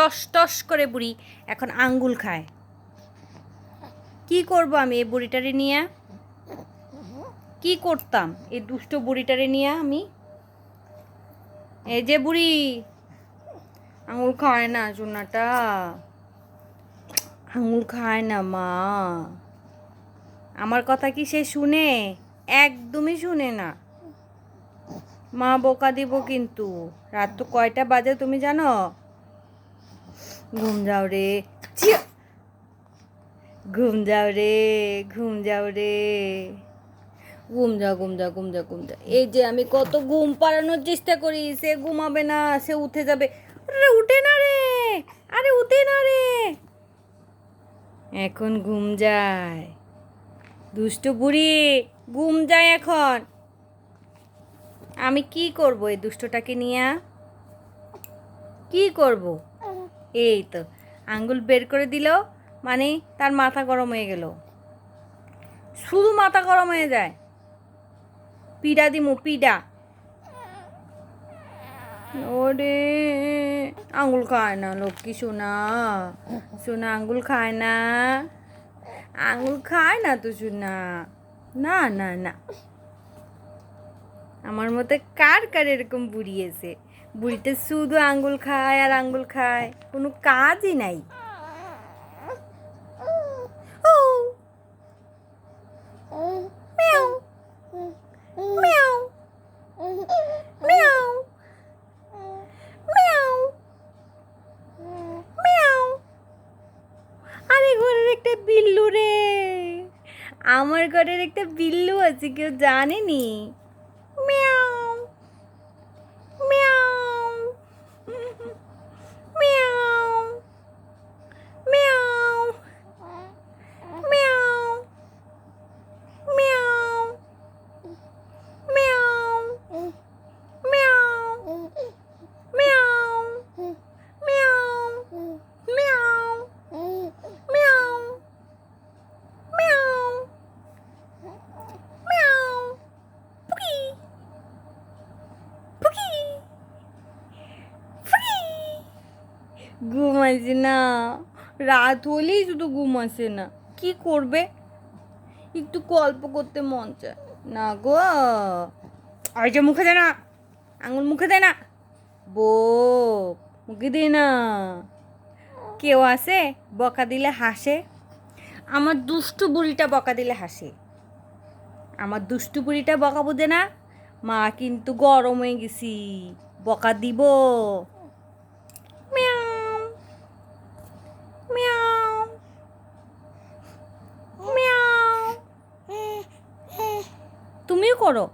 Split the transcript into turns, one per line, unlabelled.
Toss toss করে বুড়ি এখন আঙ্গুল খায়। কি করব আমি এই বুড়িটারে নিয়ে? কি করতাম এই দুষ্ট বুড়িটারে নিয়ে আমি? এই যে বুড়ি আঙুল খায় না, সোনাটা আঙুল খায় না মা। আমার কথা কি সে শুনে? একদমই শুনে না। মা বকা দিব কিন্তু। রাত তো কয়টা বাজে তুমি জানো? ঘুম যাও রে, ঘুম যাও রে, ঘুম যাও রে, ঘুম যাও, ঘুম যাও, ঘুম যাও, ঘুম যাও। এই যে আমি কত ঘুম পাড়ানোর চেষ্টা করি, সে ঘুমাবে না, সে উঠে যাবে। আরে উঠে না রে, আরে উঠে না রে, এখন ঘুম যায়। দুষ্ট বুড়ি ঘুম যায় এখন। আমি কি করব এই দুষ্টটাকে নিয়ে? কি করব? এই তো আঙ্গুল বের করে দিল, মানে তার মাথা গরম হয়ে গেল। শুধু মাথা গরম হয়ে যায়। পিডা দিমু পিডা। ওরে আঙ্গুল খায় না লক্ষ্মী সোনা, সোনা আঙ্গুল খায় না, আঙ্গুল খায় না তো সোনা। না না না, আমার মতো কার কার এরকম বুড়ি আছে? বুড়িটা শুধু আঙ্গুল খায় আর আঙ্গুল খায়, কোনো কাজই নাই। ও মিয়াও মিয়াও মিয়াও মিয়াও মিয়াও। আরে ঘরের একটা বিল্লু রে, আমার ঘরের একটা বিল্লু আছে, কেউ জানেনি? মিয়াও মিয়াও মিয়াও মিয়াও মিয়াও মিয়াও মিয়াও মিয়াও মিয়াও মিয়াও মিয়াও মিয়াও মিয়াও মিয়াও পুকি পুকি পুকি। ঘুম আসে না, রাত হলেই শুধু ঘুম আসে না। কি করবে? একটু গল্প করতে মন চায় না গো। আর যে মুখে দেয় না, আঙুল মুখে দেয় না, বউ মুখে দেয় না। কেউ আসে বকা দিলে হাসে। আমার দুষ্টু বুড়িটা বকা দিলে হাসে। আমার দুষ্টু বুড়িটা বকা বুঝে না। মা কিন্তু গরম হয়ে গেছি, বকা দিব। মিয়াও মিয়াও মিয়াও। তুমিও করো।